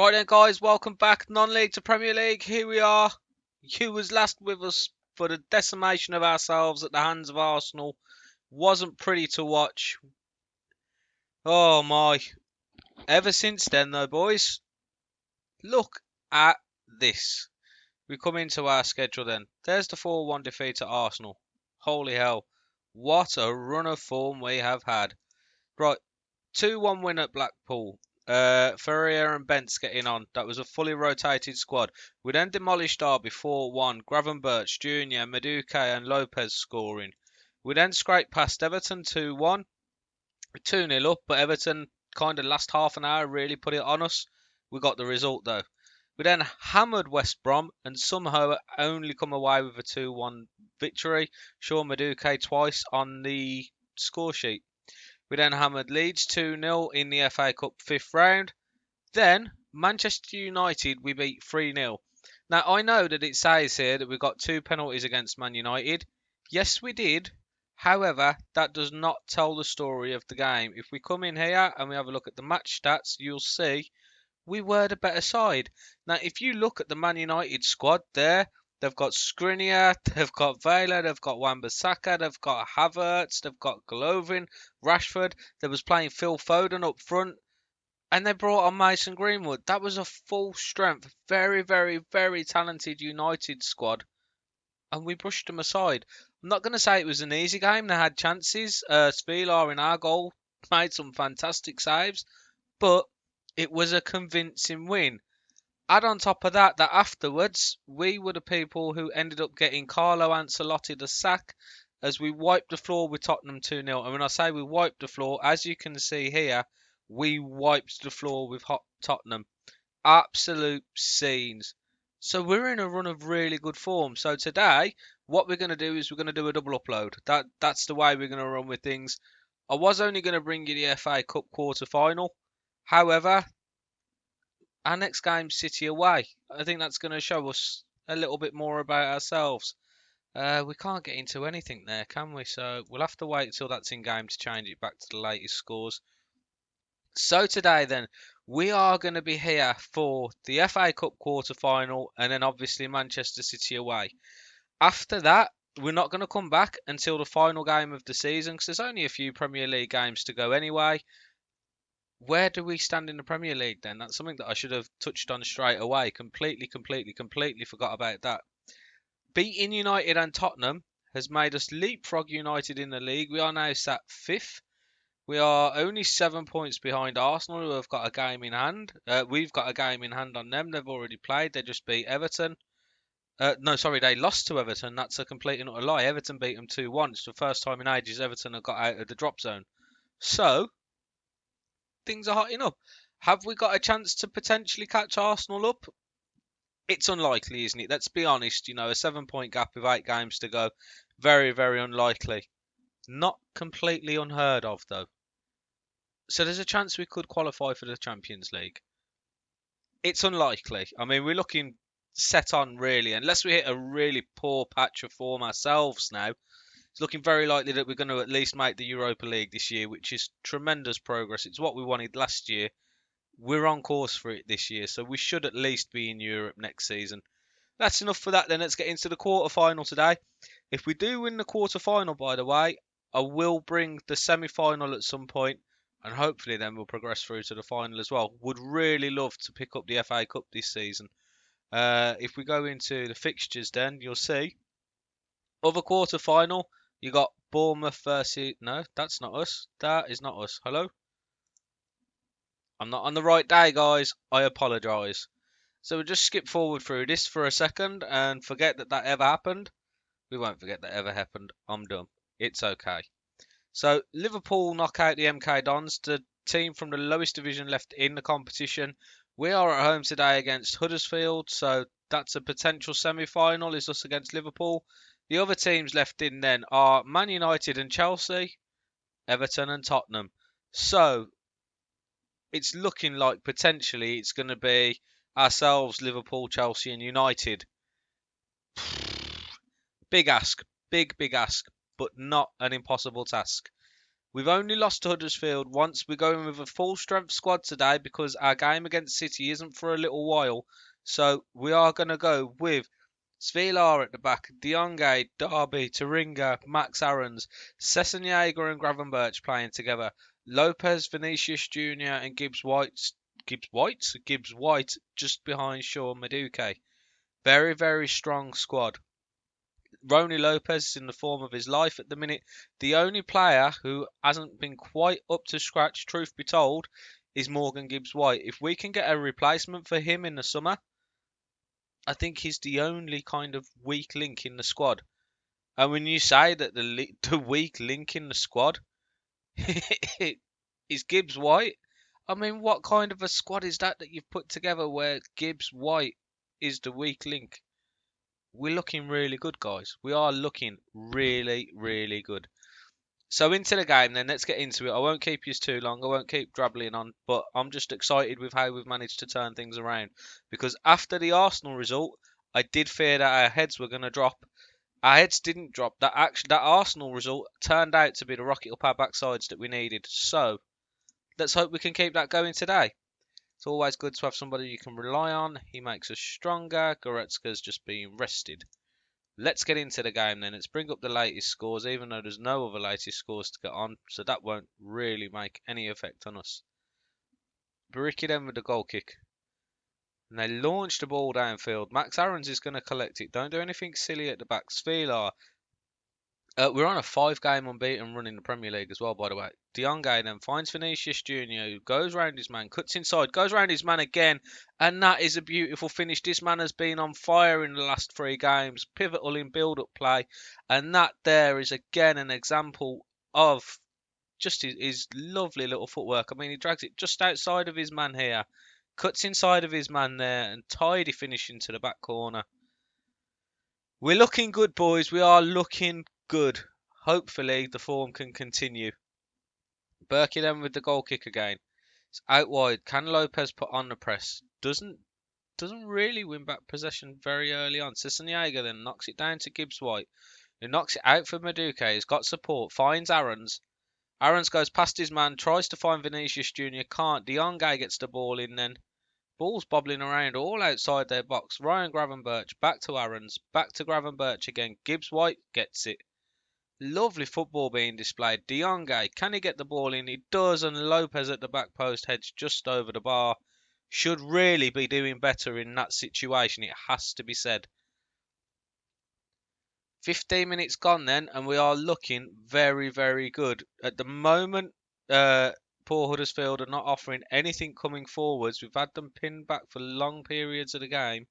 Right then, guys, welcome back. Non-league to Premier League. Here we are. You was last with us for the decimation of ourselves at the hands of Arsenal. Wasn't pretty to watch. Oh my. Ever since then, though, boys, look at this. We come into our schedule then. There's the 4-1 defeat at Arsenal. Holy hell. What a run of form we have had. Right, 2-1 win at Blackpool. Ferrier and Bentz getting on. That was a fully rotated squad. We then demolished Derby 4-1. Gravenberch, Jr., Madueke and Lopez scoring. We then scraped past Everton 2-1. 2-0 up, but Everton kind of last half an hour really put it on us. We got the result though. We then hammered West Brom and somehow only come away with a 2-1 victory. Sean Madueke twice on the score sheet. We then hammered Leeds 2-0 in the FA Cup 5th round. Then, Manchester United we beat 3-0. Now, I know that it says here that we got 2 penalties against Man United. Yes, we did. However, that does not tell the story of the game. If we come in here and we have a look at the match stats, you'll see we were the better side. Now, if you look at the Man United squad there, they've got Skriniar, they've got Vela, they've got Wan-Bissaka, they've got Havertz, they've got Golovin, Rashford. They was playing Phil Foden up front, and they brought on Mason Greenwood. That was a full strength, very, very, very talented United squad, and we brushed them aside. I'm not going to say it was an easy game. They had chances. Spilar in our goal made some fantastic saves, but it was a convincing win. Add on top of that, that afterwards, we were the people who ended up getting Carlo Ancelotti the sack as we wiped the floor with Tottenham 2-0. And when I say we wiped the floor, as you can see here, we wiped the floor with Tottenham. Absolute scenes. So we're in a run of really good form. So today, what we're going to do is we're going to do a double upload. That's the way we're going to run with things. I was only going to bring you the FA Cup quarter final. However, our next game's City away. I think that's going to show us a little bit more about ourselves. We can't get into anything there, can we? So we'll have to wait until that's in game to change it back to the latest scores. So today then, we are going to be here for the FA Cup quarter final and then obviously Manchester City away. After that, we're not going to come back until the final game of the season because there's only a few Premier League games to go anyway. Where do we stand in the Premier League then? That's something that I should have touched on straight away. Completely forgot about that. Beating United and Tottenham has made us leapfrog United in the league. We are now sat 5th. We are only 7 points behind Arsenal, who have got a game in hand. We've got a game in hand on them. They've already played. They just beat Everton. No, sorry, they lost to Everton. That's a complete and utter lie. Everton beat them 2-1. It's the first time in ages Everton have got out of the drop zone. So, things are hotting up. Have we got a chance to potentially catch Arsenal up? It's unlikely, isn't it? Let's be honest. A 7-point gap with 8 games to go. Very, very unlikely. Not completely unheard of, though. So there's a chance we could qualify for the Champions League. It's unlikely. I mean, we're looking set on, really. Unless we hit a really poor patch of form ourselves now, it's looking very likely that we're going to at least make the Europa League this year, which is tremendous progress. It's what we wanted last year. We're on course for it this year, so we should at least be in Europe next season. That's enough for that then. Let's get into the quarter-final today. If we do win the quarter-final, by the way, I will bring the semi-final at some point, and hopefully then we'll progress through to the final as well. Would really love to pick up the FA Cup this season. If we go into the fixtures then, you'll see. Other quarter-final, you got Bournemouth versus... No, that's not us. That is not us. Hello? I'm not on the right day, guys. I apologise. So we'll just skip forward through this for a second and forget that ever happened. We won't forget that ever happened. I'm done. It's okay. So Liverpool knock out the MK Dons, the team from the lowest division left in the competition. We are at home today against Huddersfield, so that's a potential semi-final, is us against Liverpool. The other teams left in then are Man United and Chelsea, Everton and Tottenham. So it's looking like potentially it's going to be ourselves, Liverpool, Chelsea and United. Big ask, big ask, but not an impossible task. We've only lost to Huddersfield once. We're going with a full strength squad today because our game against City isn't for a little while. So we are going to go with Svilar at the back, Dionge, Derby, Taringa, Max Aarons, Sessegnon and Gravenberch playing together, Lopez, Vinicius Jr. and Gibbs White just behind Sean Madueke. Very, very strong squad. Rony Lopez is in the form of his life at the minute. The only player who hasn't been quite up to scratch, truth be told, is Morgan Gibbs White. If we can get a replacement for him in the summer, I think he's the only kind of weak link in the squad. And when you say that the weak link in the squad is Gibbs White, I mean, what kind of a squad is that you've put together where Gibbs White is the weak link? We're looking really good, guys. We are looking really, really good. So into the game then, let's get into it. I won't keep you too long. I won't keep drabbling on, but I'm just excited with how we've managed to turn things around. Because after the Arsenal result, I did fear that our heads were going to drop. Our heads didn't drop. That Arsenal result turned out to be the rocket up our backsides that we needed. So let's hope we can keep that going today. It's always good to have somebody you can rely on. He makes us stronger. Goretzka's just being rested. Let's get into the game then. Let's bring up the latest scores, even though there's no other latest scores to get on, so that won't really make any effect on us. Bariki then with the goal kick. And they launch the ball downfield. Max Aarons is going to collect it. Don't do anything silly at the back. Svilar. We're on a 5-game unbeaten run in the Premier League as well, by the way. Dionge then finds Vinicius Jr., who goes round his man, cuts inside, goes round his man again, and that is a beautiful finish. This man has been on fire in the last 3 games, pivotal in build-up play, and that there is again an example of just his lovely little footwork. I mean, he drags it just outside of his man here, cuts inside of his man there, and tidy finish into the back corner. We're looking good, boys. We are looking good. Hopefully the form can continue. Berkey then with the goal kick again. It's out wide. Can Lopez put on the press? Doesn't really win back possession very early on. Sessegnon then knocks it down to Gibbs White, who knocks it out for Madueke. He's got support. Finds Aarons. Aarons goes past his man. Tries to find Vinicius Jr. Can't. Dionge gets the ball in then. Ball's bobbling around all outside their box. Ryan Gravenberch back to Aarons. Back to Gravenberch again. Gibbs White gets it. Lovely football being displayed. Dionge, can he get the ball in? He does, and Lopez at the back post heads just over the bar. Should really be doing better in that situation, it has to be said. 15 minutes gone then, and we are looking very, very good. At the moment, poor Huddersfield are not offering anything coming forwards. We've had them pinned back for long periods of the game,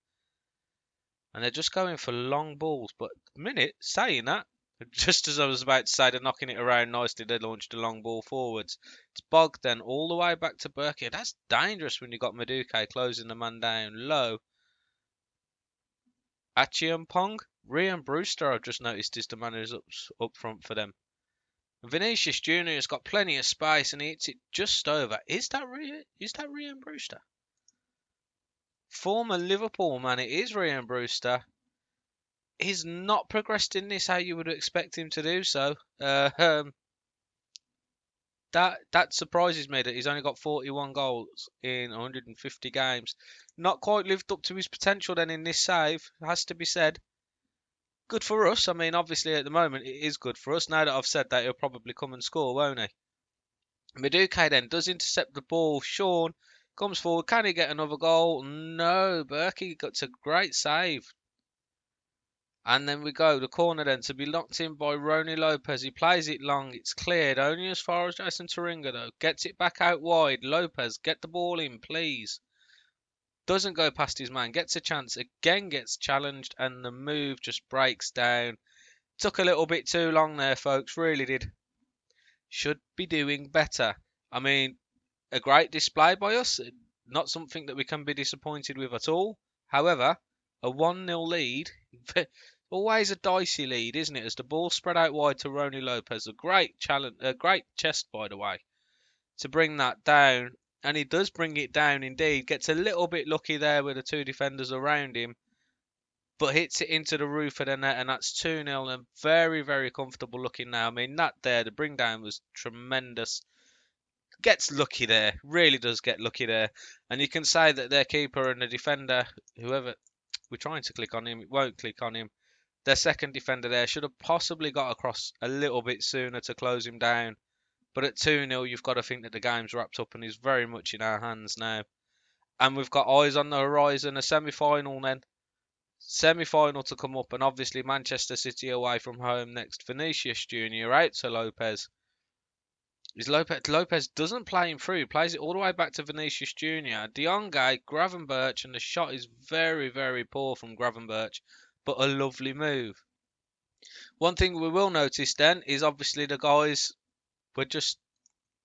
and they're just going for long balls. But at the minute, saying that, just as I was about to say, they're knocking it around nicely. They launched a long ball forwards. It's Bog then all the way back to Berkey. That's dangerous when you got Madueke closing the man down low. Achiampong, Ryan Brewster, I've just noticed, is the man who's up front for them. Vinicius Jr. has got plenty of space and he hits it just over. Is that Ryan Brewster? Former Liverpool man, it is Ryan Brewster. He's not progressed in this how you would expect him to do so. That surprises me that he's only got 41 goals in 150 games. Not quite lived up to his potential then in this save, has to be said. Good for us. I mean, obviously at the moment it is good for us. Now that I've said that, he'll probably come and score, won't he? Madueke then does intercept the ball. Sean comes forward. Can he get another goal? No. Berkey gets a great save. And then we go, the corner then, to be locked in by Rony Lopez. He plays it long. It's cleared only as far as Jason Taringa, though. Gets it back out wide. Lopez, get the ball in, please. Doesn't go past his man. Gets a chance. Again gets challenged. And the move just breaks down. Took a little bit too long there, folks. Really did. Should be doing better. I mean, a great display by us. Not something that we can be disappointed with at all. However, a 1-0 lead... Always a dicey lead, isn't it? As the ball spread out wide to Rony Lopez. A great challenge, a great chest, by the way, to bring that down. And he does bring it down indeed. Gets a little bit lucky there with the 2 defenders around him. but hits it into the roof of the net, and that's 2-0, and very, very comfortable looking now. I mean, that there, the bring down was tremendous. Gets lucky there, really does get lucky there. And you can say that their keeper and the defender, whoever, we're trying to click on him, it won't click on him. Their second defender there should have possibly got across a little bit sooner to close him down. But at 2-0, you've got to think that the game's wrapped up and he's very much in our hands now. And we've got eyes on the horizon, a semi-final then. Semi-final to come up, and obviously Manchester City away from home next. Vinicius Junior out to Lopez. Lopez doesn't play him through, plays it all the way back to Vinicius Junior. De Jong, Gravenberch, and the shot is very, very poor from Gravenberch, but a lovely move. One thing we will notice then is obviously the guys were just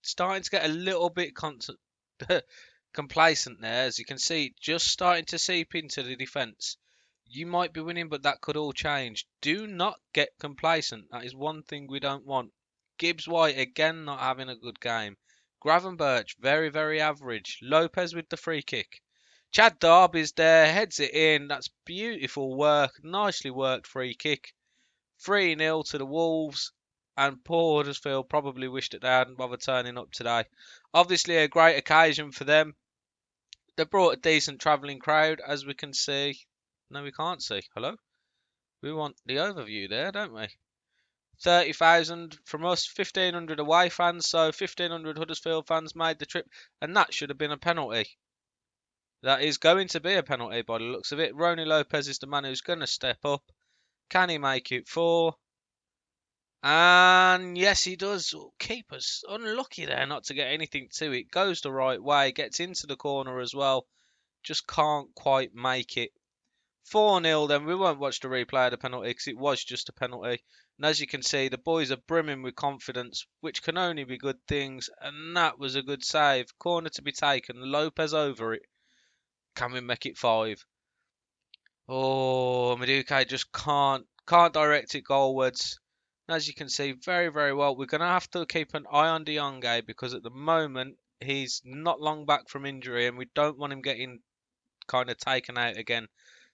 starting to get a little bit complacent there. As you can see, just starting to seep into the defence. You might be winning, but that could all change. Do not get complacent. That is one thing we don't want. Gibbs White, again, not having a good game. Gravenberch, very, very average. Lopez with the free kick. Chad Darby's there, heads it in. That's beautiful work. Nicely worked free kick. 3-0 to the Wolves. And poor Huddersfield probably wished that they hadn't bothered turning up today. Obviously a great occasion for them. They brought a decent travelling crowd, as we can see. No, we can't see. Hello? We want the overview there, don't we? 30,000 from us, 1,500 away fans, so 1,500 Huddersfield fans made the trip, and that should have been a penalty. That is going to be a penalty by the looks of it. Rony Lopez is the man who's going to step up. Can he make it 4? And yes, he does. Keeper's unlucky there not to get anything to it. Goes the right way, gets into the corner as well. Just can't quite make it. 4-0 then. We won't watch the replay of the penalty because it was just a penalty. And as you can see, the boys are brimming with confidence, which can only be good things. And that was a good save. Corner to be taken. Lopez over it. Can we make it 5? Oh, Madueke just can't direct it goalwards. And as you can see, very, very well. We're going to have to keep an eye on De Jong because at the moment, he's not long back from injury and we don't want him getting kind of taken out again.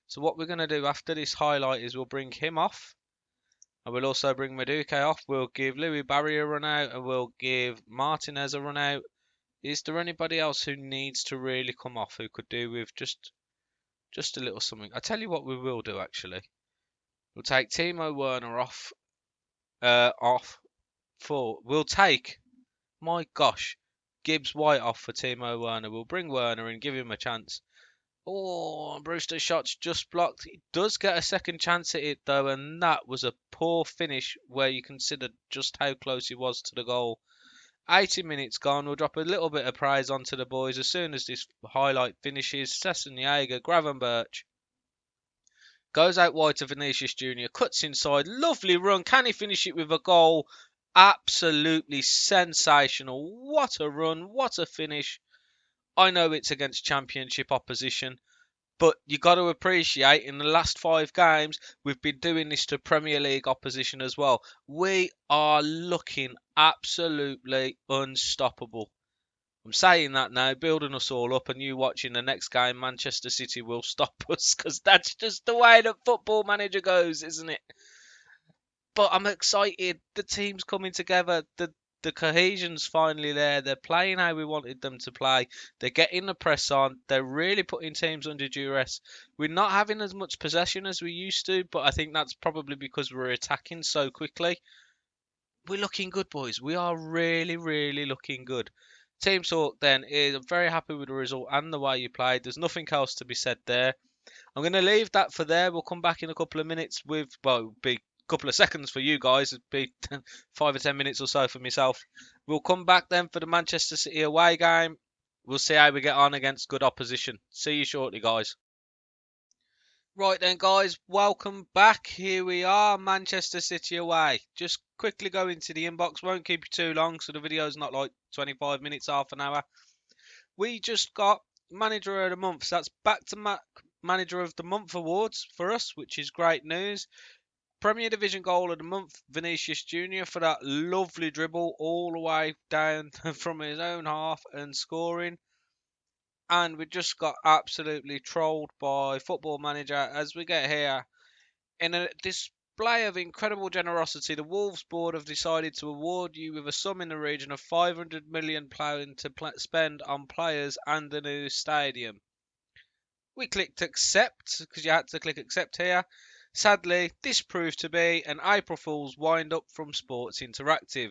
So what we're going to do after this highlight is we'll bring him off. And we'll also bring Madueke off. We'll give Louis Barry a run out. And we'll give Martinez a run out. Is there anybody else who needs to really come off who could do with just a little something? I'll tell you what we will do actually. We'll take Timo Werner off. We'll take, my gosh, Gibbs White off for Timo Werner. We'll bring Werner and give him a chance. Oh, Brewster's shot's just blocked. He does get a second chance at it though, and that was a poor finish where you consider just how close he was to the goal. 80 minutes gone. We'll drop a little bit of praise onto the boys as soon as this highlight finishes. Sessegnon, Gravenberch. Goes out wide to Vinicius Junior. Cuts inside. Lovely run. Can he finish it with a goal? Absolutely sensational. What a run. What a finish. I know it's against championship opposition, but you got to appreciate in the last 5 games, we've been doing this to Premier League opposition as well. We are looking absolutely unstoppable. I'm saying that now, building us all up, and you watching the next game, Manchester City will stop us, because that's just the way that Football Manager goes, isn't it? But I'm excited. The team's coming together. The cohesion's finally there. They're playing how we wanted them to play. They're getting the press on. They're really putting teams under duress. We're not having as much possession as we used to, but I think that's probably because we're attacking so quickly. We're looking good, boys. We are really, really looking good. Team talk then is I'm very happy with the result and the way you played. There's nothing else to be said there. I'm going to leave that for there. We'll come back in a couple of minutes with, well, big couple of seconds for you guys. It'd be 5 or 10 minutes or so for myself. We'll come back then for the Manchester City away game. We'll see how we get on against good opposition. See you shortly, guys. Right then, guys, welcome back. Here we are, Manchester City away. Just quickly go into the inbox. Won't keep you too long, so the video's not like 25 minutes, half an hour. We just got Manager of the Month. So that's back-to-back Manager of the Month awards for us, which is great news. Premier Division Goal of the Month, Vinicius Junior for that lovely dribble all the way down from his own half and scoring. and we just got absolutely trolled by Football Manager as we get here. In a display of incredible generosity, the Wolves board have decided to award you with a sum in the region of 500 million pound to spend on players and the new stadium. We clicked accept because you had to click accept here. Sadly, this proved to be an April Fool's wind up from Sports Interactive.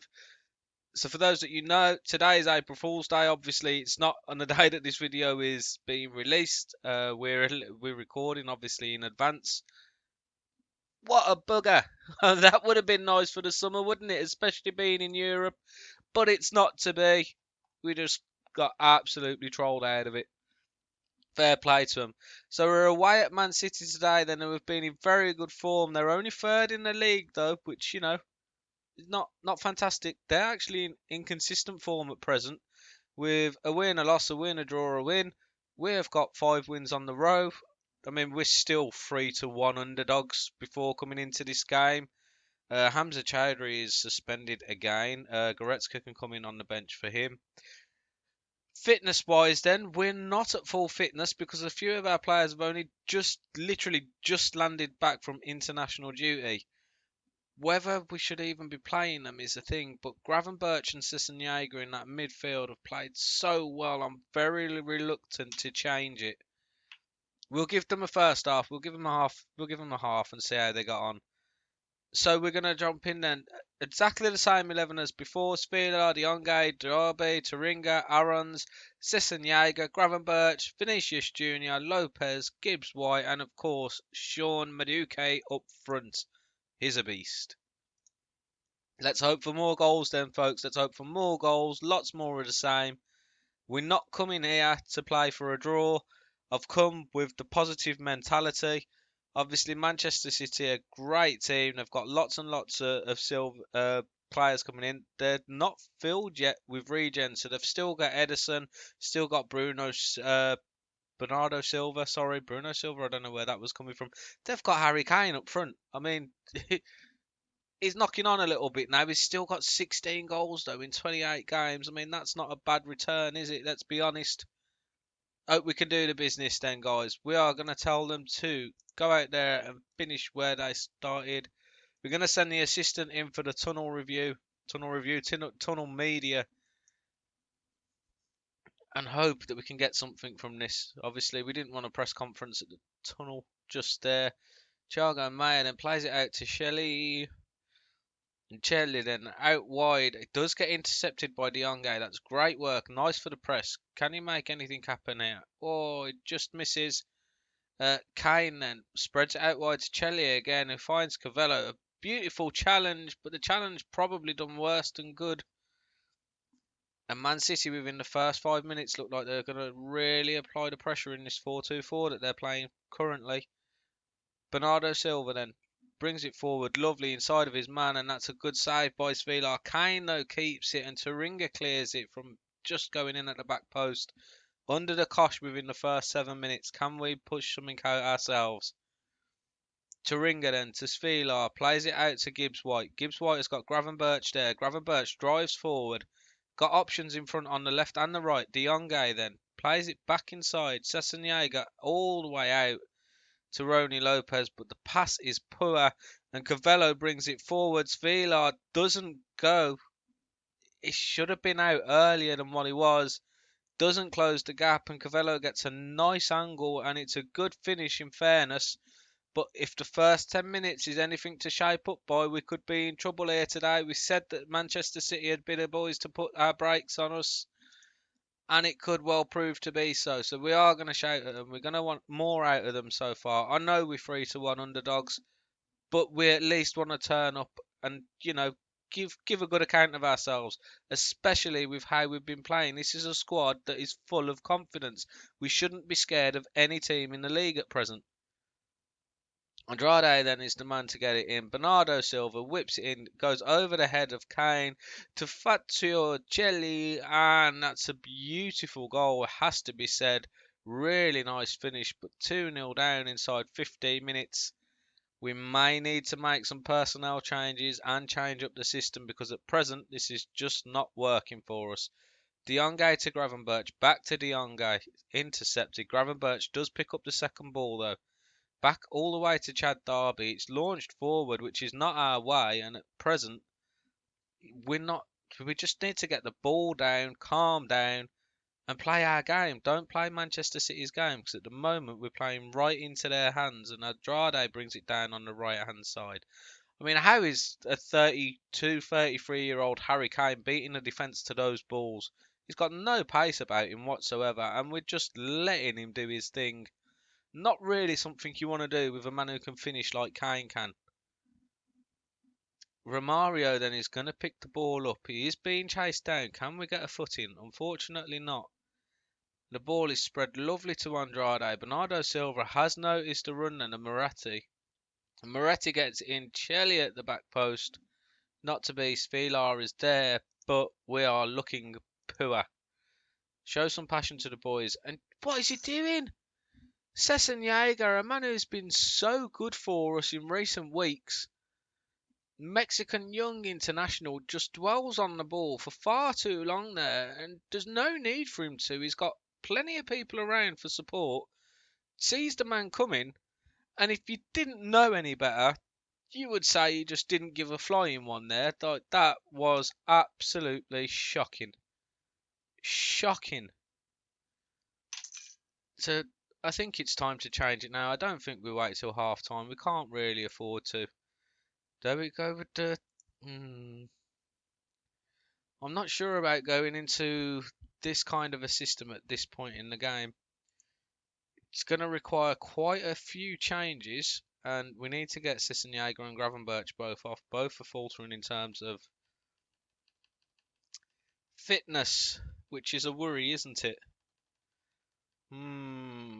So for those that you know, today is April Fool's Day. Obviously, it's not on the day that this video is being released. We're recording obviously in advance. What a bugger! That would have been nice for the summer, wouldn't it? Especially being in Europe. But it's not to be. We just got absolutely trolled out of it. Fair play to them. So we're away at Man City today. Then who have been in very good form. They're only third in the league though, which is not fantastic. They're actually in inconsistent form at present, with a win, a loss, a win, a draw, a win. We have got 5 wins on the row. I mean, we're still 3-1 underdogs before coming into this game. Hamza Chowdhury is suspended again. Goretzka can come in on the bench for him. Fitness wise, then, we're not at full fitness because a few of our players have only literally just landed back from international duty. Whether we should even be playing them is a thing, but Gravenberch and Sissenjager in that midfield have played so well, I'm very reluctant to change it. We'll give them a first half, we'll give them a half and see how they got on. So we're going to jump in then. Exactly the same 11 as before. Spieler, Dionge, Diaby, Taringa, Aarons, Sissenjager, Gravenberch, Vinicius Jr., Lopez, Gibbs-White, and of course, Sean Madueke up front. He's a beast. Let's hope for more goals then, folks. Let's hope for more goals. Lots more of the same. We're not coming here to play for a draw. I've come with the positive mentality. Obviously, Manchester City are a great team. They've got lots and lots of silver players coming in. They're not filled yet with regen, so they've still got Edison, still got Bernardo Silva. Sorry, Bruno Silva. I don't know where that was coming from. They've got Harry Kane up front. I mean, he's knocking on a little bit now. He's still got 16 goals though in 28 games. I mean, that's not a bad return, is it? Let's be honest. Hope we can do the business then, guys. We are going to tell them to go out there and finish where they started. We're going to send the assistant in for the tunnel media, and hope that we can get something from this. Obviously, we didn't want a press conference at the tunnel just there. Thiago Maia then plays it out to Shelley. And Chelsea then out wide. It does get intercepted by Dionge. That's great work. Nice for the press. Can he make anything happen here? Oh, it just misses. Kane then spreads it out wide to Chelsea again, who finds Cavello. A beautiful challenge, but the challenge probably done worse than good. And Man City within the first 5 minutes look like they're going to really apply the pressure in this 4-2-4 that they're playing currently. Bernardo Silva then brings it forward, lovely inside of his man, and that's a good save by Svilar. Kane though keeps it, and Taringa clears it from just going in at the back post. Under the cosh within the first 7 minutes, can we push something out ourselves? Taringa then to Svilar, plays it out to Gibbs-White. Gibbs-White has got Gravenberch there. Gravenberch drives forward, got options in front on the left and the right. Dionge then plays it back inside. Sessignon all the way out to Rony Lopez, but the pass is poor, and Cavello brings it forwards. Vilar doesn't go. It should have been out earlier than what he was. Doesn't close the gap, and Cavello gets a nice angle, and it's a good finish in fairness. But if the first 10 minutes is anything to shape up by, we could be in trouble here today. We said that Manchester City had been the boys to put our brakes on us, and it could well prove to be so. So we are going to shout at them. We're going to want more out of them so far. I know we're 3-1 underdogs, but we at least want to turn up and, give a good account of ourselves, especially with how we've been playing. This is a squad that is full of confidence. We shouldn't be scared of any team in the league at present. Andrade then is the man to get it in. Bernardo Silva whips it in, goes over the head of Kane to Fazio Celli, and that's a beautiful goal, it has to be said. Really nice finish, but 2-0 down inside 15 minutes. We may need to make some personnel changes and change up the system because at present this is just not working for us. De Jongay to Gravenberch, back to De Jongay, intercepted. Gravenberch does pick up the second ball though. Back all the way to Chad Darby. It's launched forward, which is not our way, and at present we're not. We just need to get the ball down, calm down, and play our game. Don't play Manchester City's game, because at the moment we're playing right into their hands, and Andrade brings it down on the right hand side. I mean, how is a 32, 33-year-old Harry Kane beating the defence to those balls? He's got no pace about him whatsoever, and we're just letting him do his thing. Not really something you want to do with a man who can finish like Kane can. Romario then is going to pick the ball up. He is being chased down. Can we get a foot in? Unfortunately not. The ball is spread lovely to Andrade. Bernardo Silva has noticed the run and a Moretti. Moretti gets in. Chelsea at the back post. Not to be. Spilar is there, but we are looking poor. Show some passion to the boys. And what is he doing? Sessegnaga, a man who's been so good for us in recent weeks. Mexican young international just dwells on the ball for far too long there, and there's no need for him to. He's got plenty of people around for support. Sees the man coming, and if you didn't know any better, you would say he just didn't give a flying one there. That was absolutely shocking. Shocking. So I think it's time to change it now. I don't think we wait till half time. We can't really afford to. There we go with the. I'm not sure about going into this kind of a system at this point in the game. It's going to require quite a few changes, and we need to get Sessegnaga and Gravenberch both off. Both are faltering in terms of fitness, which is a worry, isn't it?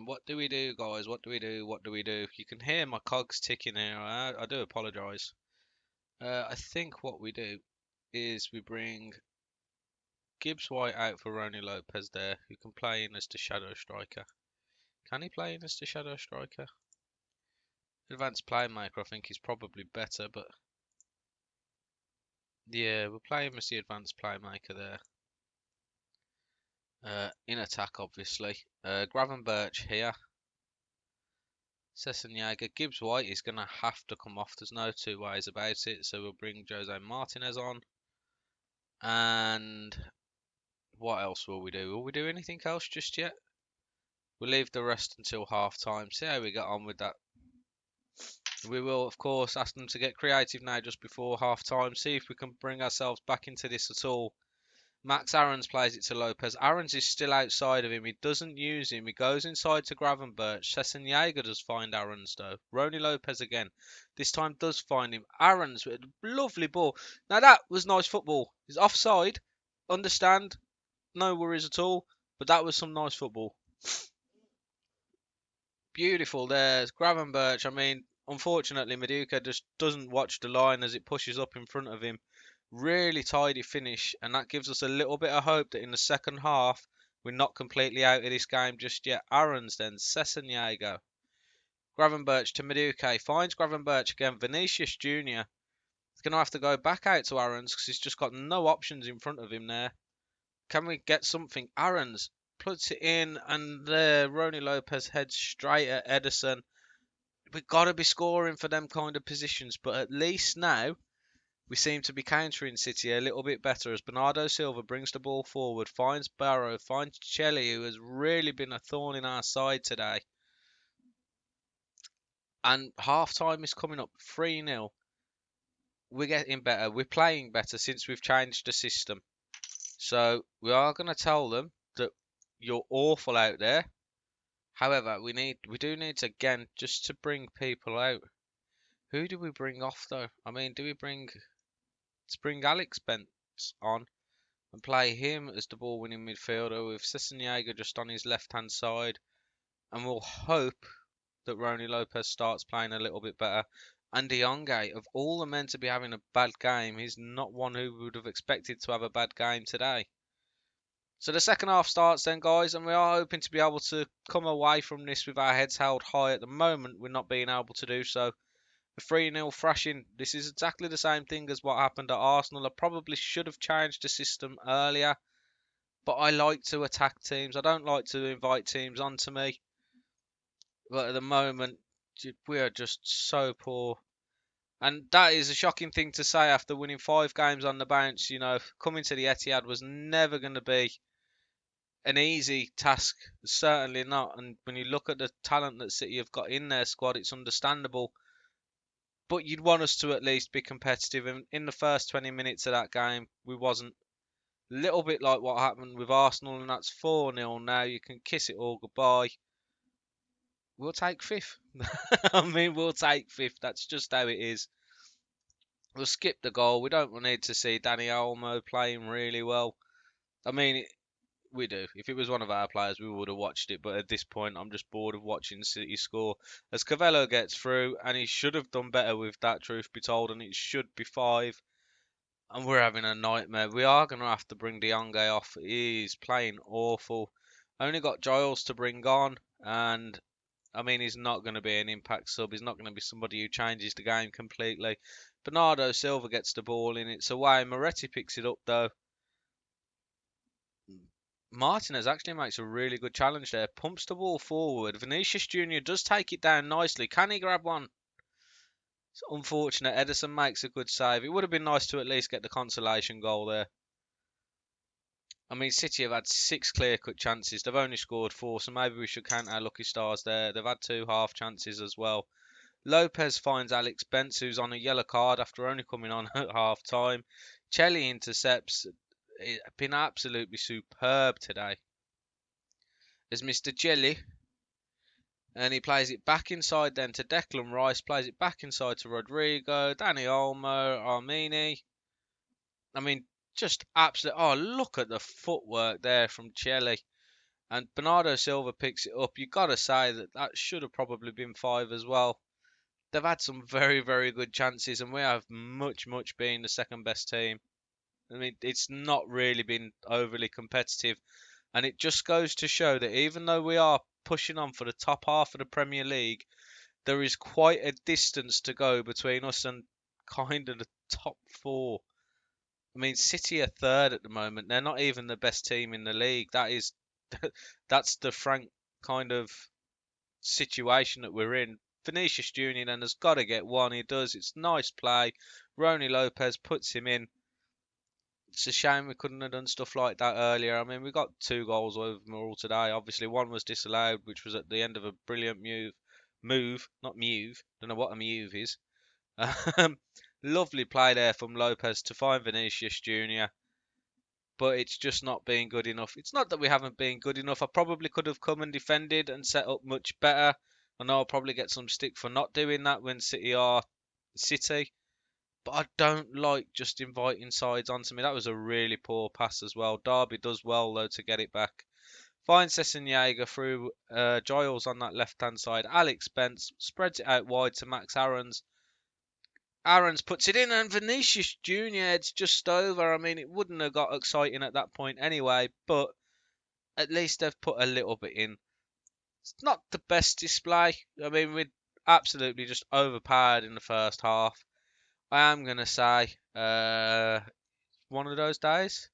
What do we do, guys? What do we do? What do we do? You can hear my cogs ticking here. I do apologise. I think what we do is we bring Gibbs White out for Rony Lopez there, who can play in as the shadow striker. Can he play in as the shadow striker? Advanced playmaker, I think he's probably better, but yeah, we'll play him as the advanced playmaker there. In attack, obviously. Gravenberch here. Sessegnaga. Gibbs White is going to have to come off. There's no two ways about it. So we'll bring Jose Martinez on. And what else will we do? Will we do anything else just yet? We'll leave the rest until half time. See how we get on with that. We will, of course, ask them to get creative now just before half time. See if we can bring ourselves back into this at all. Max Aarons plays it to Lopez. Aarons is still outside of him. He doesn't use him. He goes inside to Gravenberch. Sessegnaga does find Aarons though. Rony Lopez again. This time does find him. Aarons with a lovely ball. Now that was nice football. He's offside. Understand. No worries at all. But that was some nice football. Beautiful. There's Gravenberch. I mean, unfortunately, Maduka just doesn't watch the line as it pushes up in front of him. Really tidy finish, and that gives us a little bit of hope that in the second half we're not completely out of this game just yet. Aarons then, Sessegnaga. Gravenberch to Maduka. Finds Gravenberch again. Vinicius Jr. He's going to have to go back out to Aarons because he's just got no options in front of him there. Can we get something? Aarons puts it in, and there, Rony Lopez heads straight at Ederson. We've got to be scoring for them kind of positions, but at least now we seem to be countering City a little bit better as Bernardo Silva brings the ball forward, finds Barrow, finds Chelsea, who has really been a thorn in our side today. And half time is coming up 3-0. We're getting better. We're playing better since we've changed the system. So we are going to tell them that you're awful out there. However, we do need to, again, just to bring people out. Who do we bring off though? I mean, do we bring... Let's bring Alex Spence on and play him as the ball winning midfielder with Sessegnaga just on his left hand side. And we'll hope that Rony Lopez starts playing a little bit better. And De Jongay, of all the men to be having a bad game, he's not one who would have expected to have a bad game today. So the second half starts then, guys, and we are hoping to be able to come away from this with our heads held high. At the moment, we're not being able to do so. A 3-0 thrashing. This is exactly the same thing as what happened at Arsenal. I probably should have changed the system earlier. but I like to attack teams. I don't like to invite teams onto me. But at the moment, we are just so poor. And that is a shocking thing to say after winning 5 games on the bounce. You know, coming to the Etihad was never going to be an easy task. Certainly not. And when you look at the talent that City have got in their squad, it's understandable. But you'd want us to at least be competitive. And in the first 20 minutes of that game, we wasn't. Little bit like what happened with Arsenal, and that's 4-0 now. You can kiss it all goodbye. We'll take fifth. I mean, we'll take fifth. That's just how it is. We'll skip the goal. We don't need to see Dani Olmo playing really well. I mean, we do. If it was one of our players, we would have watched it. But at this point, I'm just bored of watching City score. As Cavello gets through, and he should have done better with that, truth be told, and it should be 5. And we're having a nightmare. We are going to have to bring De Jong off. He's playing awful. Only got Giles to bring on, and I mean, he's not going to be an impact sub. He's not going to be somebody who changes the game completely. Bernardo Silva gets the ball in. It's away. Moretti picks it up, though. Martinez actually makes a really good challenge there. Pumps the ball forward. Vinicius Jr. does take it down nicely. Can he grab one? It's unfortunate. Ederson makes a good save. It would have been nice to at least get the consolation goal there. I mean, City have had 6 clear-cut chances. They've only scored 4, so maybe we should count our lucky stars there. They've had 2 half chances as well. Lopez finds Alex Bence, who's on a yellow card after only coming on at half time. Chelly intercepts. It's been absolutely superb today. There's Mr. Jelly, and he plays it back inside then to Declan Rice, plays it back inside to Rodrigo, Dani Olmo, Armini. I mean, just absolute. Oh, look at the footwork there from Chelly. And Bernardo Silva picks it up. You've got to say that should have probably been 5 as well. They've had some very, very good chances, and we have much been the second best team. I mean, it's not really been overly competitive, and it just goes to show that even though we are pushing on for the top half of the Premier League, there is quite a distance to go between us and kind of the top 4. I mean, City are 3rd at the moment. They're not even the best team in the league. That's the frank kind of situation that we're in. Vinicius Jr. then has got to get one. He does. It's nice play. Rony Lopez puts him in. It's a shame we couldn't have done stuff like that earlier. I mean, we got 2 goals over all today. Obviously, one was disallowed, which was at the end of a brilliant not move. Don't know what a move is. Lovely play there from Lopez to find Vinicius Jr. But it's just not being good enough. It's not that we haven't been good enough. I probably could have come and defended and set up much better. I know I'll probably get some stick for not doing that when City are City. But I don't like just inviting sides onto me. That was a really poor pass as well. Derby does well, though, to get it back. Finds Sessegnon through Giles on that left-hand side. Alex Bence spreads it out wide to Max Aarons. Aarons puts it in, and Vinicius Jr. heads just over. I mean, it wouldn't have got exciting at that point anyway, but at least they've put a little bit in. It's not the best display. I mean, we're absolutely just overpowered in the first half. I am going to say one of those days.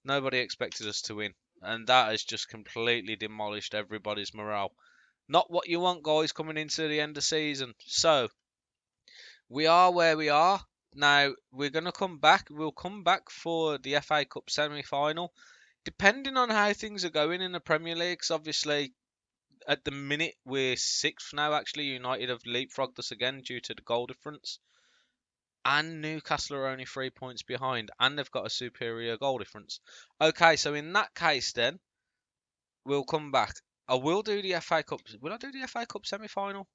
Nobody expected us to win, and that has just completely demolished everybody's morale. Not what you want, guys, coming into the end of season. So, we are where we are. Now, we're going to come back. We'll come back for the FA Cup semi-final. Depending on how things are going in the Premier League, 'cause obviously, at the minute, we're 6th now, actually. United have leapfrogged us again due to the goal difference. And Newcastle are only 3 points behind, and they've got a superior goal difference. Okay, so in that case, then, we'll come back. I will do the FA Cup. Will I do the FA Cup semi-final?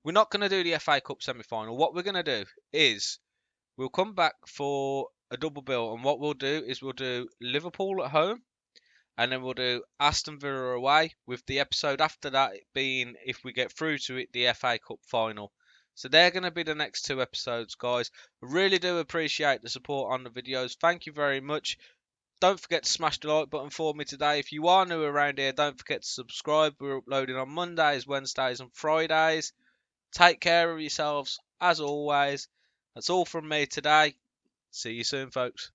We're not going to do the FA Cup semi-final. What we're going to do is we'll come back for a double bill, and what we'll do is we'll do Liverpool at home, and then we'll do Aston Villa away, with the episode after that being, if we get through to it, the FA Cup final. So they're going to be the next 2 episodes, guys. I really do appreciate the support on the videos. Thank you very much. Don't forget to smash the like button for me today. If you are new around here, don't forget to subscribe. We're uploading on Mondays, Wednesdays and Fridays. Take care of yourselves, as always. That's all from me today. See you soon, folks.